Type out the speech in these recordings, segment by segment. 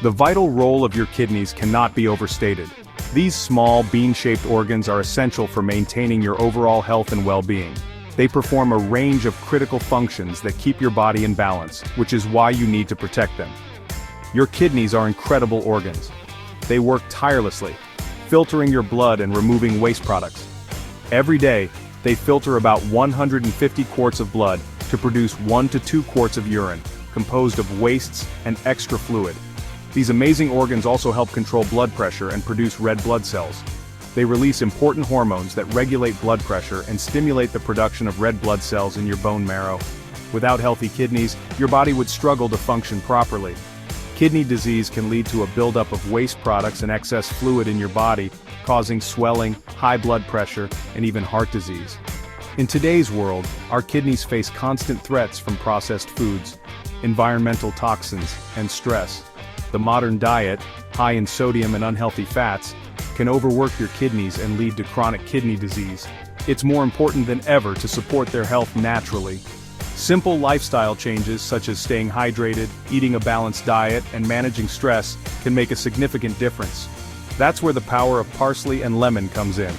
The vital role of your kidneys cannot be overstated. These small, bean-shaped organs are essential for maintaining your overall health and well-being. They perform a range of critical functions that keep your body in balance, which is why you need to protect them. Your kidneys are incredible organs. They work tirelessly, filtering your blood and removing waste products. Every day, they filter about 150 quarts of blood to produce 1 to 2 quarts of urine, composed of wastes and extra fluid. These amazing organs also help control blood pressure and produce red blood cells. They release important hormones that regulate blood pressure and stimulate the production of red blood cells in your bone marrow. Without healthy kidneys, your body would struggle to function properly. Kidney disease can lead to a buildup of waste products and excess fluid in your body, causing swelling, high blood pressure, and even heart disease. In today's world, our kidneys face constant threats from processed foods, environmental toxins, and stress. The modern diet, high in sodium and unhealthy fats, can overwork your kidneys and lead to chronic kidney disease. It's more important than ever to support their health naturally. Simple lifestyle changes such as staying hydrated, eating a balanced diet, and managing stress can make a significant difference. That's where the power of parsley and lemon comes in.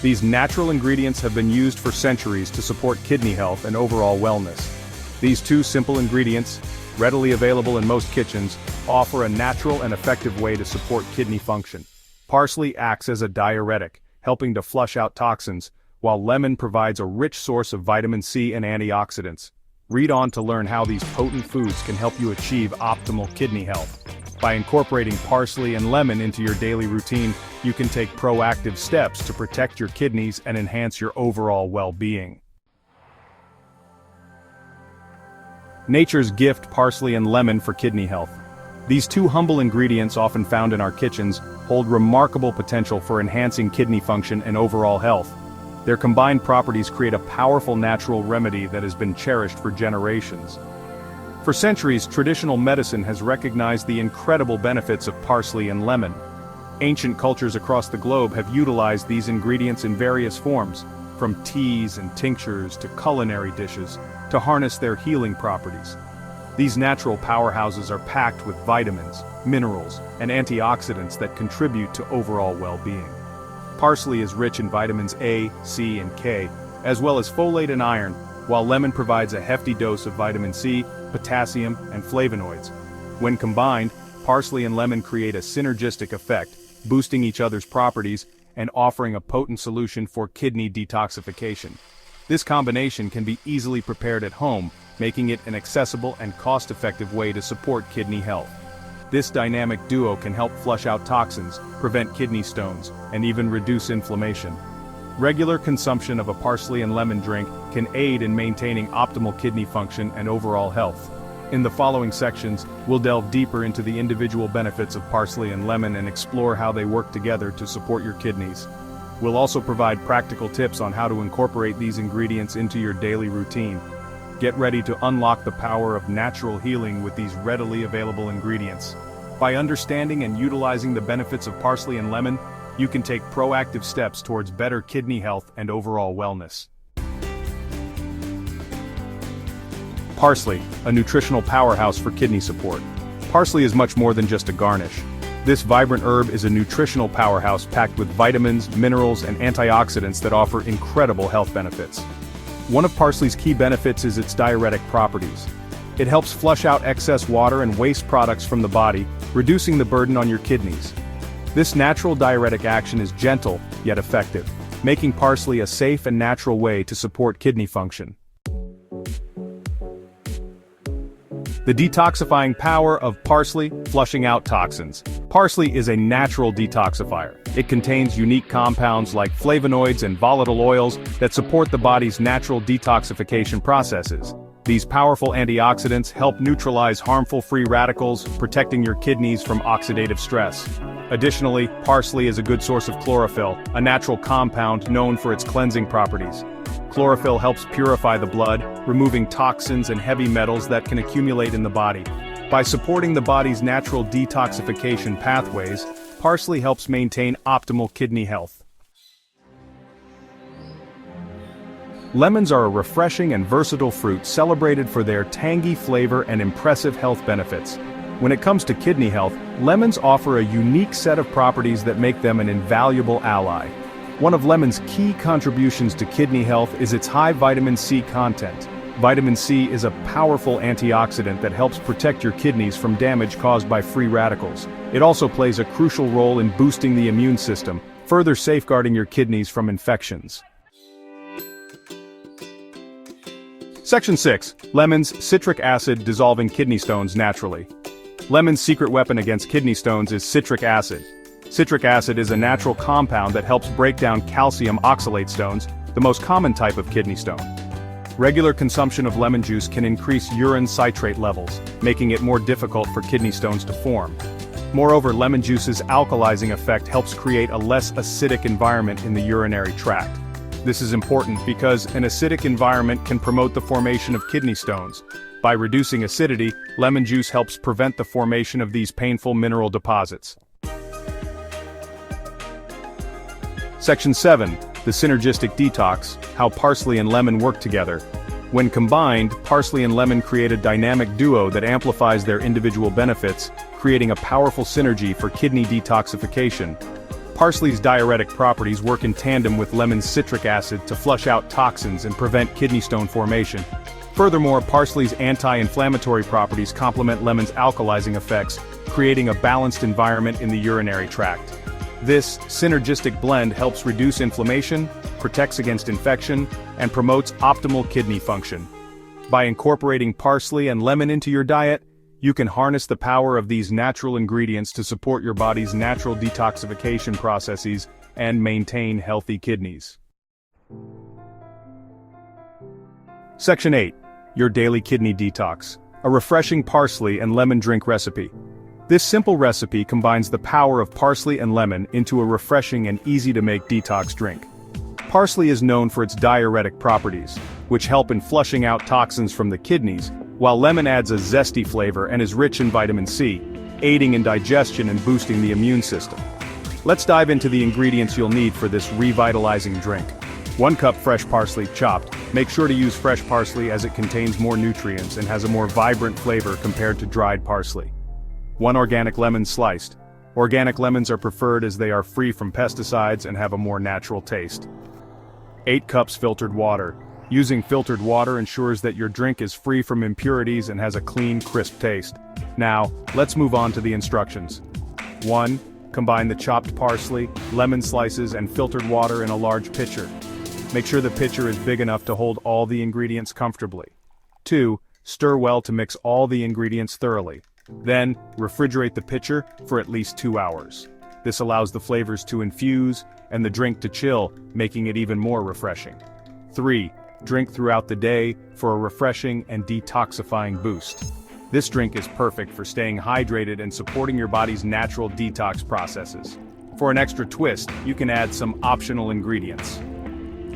These natural ingredients have been used for centuries to support kidney health and overall wellness. These two simple ingredients, readily available in most kitchens, offer a natural and effective way to support kidney function. Parsley acts as a diuretic, helping to flush out toxins, while lemon provides a rich source of vitamin C and antioxidants. Read on to learn how these potent foods can help you achieve optimal kidney health. By incorporating parsley and lemon into your daily routine, you can take proactive steps to protect your kidneys and enhance your overall well-being. Nature's gift: parsley and lemon for kidney health. These two humble ingredients often found in our kitchens hold remarkable potential for enhancing kidney function and overall health. Their combined properties create a powerful natural remedy that has been cherished for generations. For centuries, traditional medicine has recognized the incredible benefits of parsley and lemon. Ancient cultures across the globe have utilized these ingredients in various forms, from teas and tinctures to culinary dishes, to harness their healing properties. These natural powerhouses are packed with vitamins, minerals, and antioxidants that contribute to overall well-being. Parsley is rich in vitamins A, C, and K, as well as folate and iron, while lemon provides a hefty dose of vitamin C, potassium, and flavonoids. When combined, parsley and lemon create a synergistic effect, boosting each other's properties and offering a potent solution for kidney detoxification. This combination can be easily prepared at home, making it an accessible and cost-effective way to support kidney health. This dynamic duo can help flush out toxins, prevent kidney stones, and even reduce inflammation. Regular consumption of a parsley and lemon drink can aid in maintaining optimal kidney function and overall health. In the following sections, we'll delve deeper into the individual benefits of parsley and lemon and explore how they work together to support your kidneys. We'll also provide practical tips on how to incorporate these ingredients into your daily routine. Get ready to unlock the power of natural healing with these readily available ingredients. By understanding and utilizing the benefits of parsley and lemon, you can take proactive steps towards better kidney health and overall wellness. Parsley, a nutritional powerhouse for kidney support. Parsley is much more than just a garnish. This vibrant herb is a nutritional powerhouse packed with vitamins, minerals, and antioxidants that offer incredible health benefits. One of parsley's key benefits is its diuretic properties. It helps flush out excess water and waste products from the body, reducing the burden on your kidneys. This natural diuretic action is gentle, yet effective, making parsley a safe and natural way to support kidney function. The detoxifying power of parsley, flushing out toxins. Parsley is a natural detoxifier. It contains unique compounds like flavonoids and volatile oils that support the body's natural detoxification processes. These powerful antioxidants help neutralize harmful free radicals, protecting your kidneys from oxidative stress. Additionally, parsley is a good source of chlorophyll, a natural compound known for its cleansing properties. Chlorophyll helps purify the blood, removing toxins and heavy metals that can accumulate in the body. By supporting the body's natural detoxification pathways, parsley helps maintain optimal kidney health. Lemons are a refreshing and versatile fruit celebrated for their tangy flavor and impressive health benefits. When it comes to kidney health, lemons offer a unique set of properties that make them an invaluable ally. One of lemon's key contributions to kidney health is its high vitamin C content. Vitamin C is a powerful antioxidant that helps protect your kidneys from damage caused by free radicals. It also plays a crucial role in boosting the immune system, further safeguarding your kidneys from infections. Section 6. Lemons, citric acid dissolving kidney stones naturally. Lemon's secret weapon against kidney stones is citric acid. Citric acid is a natural compound that helps break down calcium oxalate stones, the most common type of kidney stone. Regular consumption of lemon juice can increase urine citrate levels, making it more difficult for kidney stones to form. Moreover, lemon juice's alkalizing effect helps create a less acidic environment in the urinary tract. This is important because an acidic environment can promote the formation of kidney stones. By reducing acidity, lemon juice helps prevent the formation of these painful mineral deposits. Section 7. The synergistic detox, how parsley and lemon work together. When combined, parsley and lemon create a dynamic duo that amplifies their individual benefits, creating a powerful synergy for kidney detoxification. Parsley's diuretic properties work in tandem with lemon's citric acid to flush out toxins and prevent kidney stone formation. Furthermore, parsley's anti-inflammatory properties complement lemon's alkalizing effects, creating a balanced environment in the urinary tract. This synergistic blend helps reduce inflammation, protects against infection, and promotes optimal kidney function. By incorporating parsley and lemon into your diet, you can harness the power of these natural ingredients to support your body's natural detoxification processes and maintain healthy kidneys. Section 8. Your daily kidney detox. A refreshing parsley and lemon drink recipe. This simple recipe combines the power of parsley and lemon into a refreshing and easy-to-make detox drink. Parsley is known for its diuretic properties, which help in flushing out toxins from the kidneys, while lemon adds a zesty flavor and is rich in vitamin C, aiding in digestion and boosting the immune system. Let's dive into the ingredients you'll need for this revitalizing drink. 1 cup fresh parsley chopped. Make sure to use fresh parsley as it contains more nutrients and has a more vibrant flavor compared to dried parsley. 1 organic lemon sliced. Organic lemons are preferred as they are free from pesticides and have a more natural taste. 8 cups filtered water. Using filtered water ensures that your drink is free from impurities and has a clean, crisp taste. Now, let's move on to the instructions. 1. Combine the chopped parsley, lemon slices, and filtered water in a large pitcher. Make sure the pitcher is big enough to hold all the ingredients comfortably. 2. Stir well to mix all the ingredients thoroughly. Then, refrigerate the pitcher for at least 2 hours. This allows the flavors to infuse and the drink to chill, making it even more refreshing. 3. Drink throughout the day for a refreshing and detoxifying boost. This drink is perfect for staying hydrated and supporting your body's natural detox processes. For an extra twist, you can add some optional ingredients.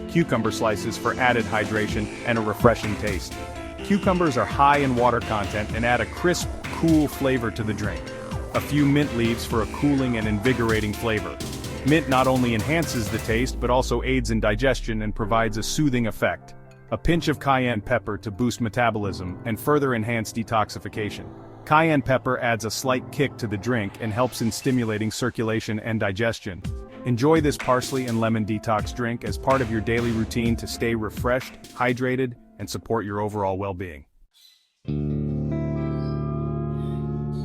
Cucumber slices for added hydration and a refreshing taste. Cucumbers are high in water content and add a crisp, cool flavor to the drink. A few mint leaves for a cooling and invigorating flavor. Mint not only enhances the taste but also aids in digestion and provides a soothing effect. A pinch of cayenne pepper to boost metabolism and further enhance detoxification. Cayenne pepper adds a slight kick to the drink and helps in stimulating circulation and digestion. Enjoy this parsley and lemon detox drink as part of your daily routine to stay refreshed, hydrated, and support your overall well-being.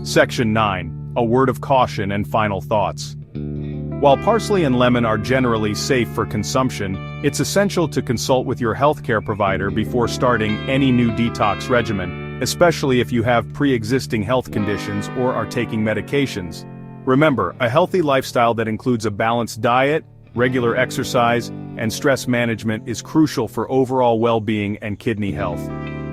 Section 9. A word of caution and final thoughts. While parsley and lemon are generally safe for consumption, it's essential to consult with your healthcare provider before starting any new detox regimen, especially if you have pre-existing health conditions or are taking medications. Remember, a healthy lifestyle that includes a balanced diet, regular exercise, and stress management is crucial for overall well-being and kidney health.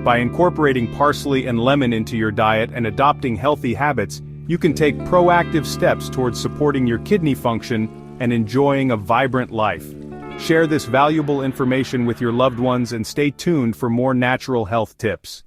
By incorporating parsley and lemon into your diet and adopting healthy habits, you can take proactive steps towards supporting your kidney function and enjoying a vibrant life. Share this valuable information with your loved ones and stay tuned for more natural health tips.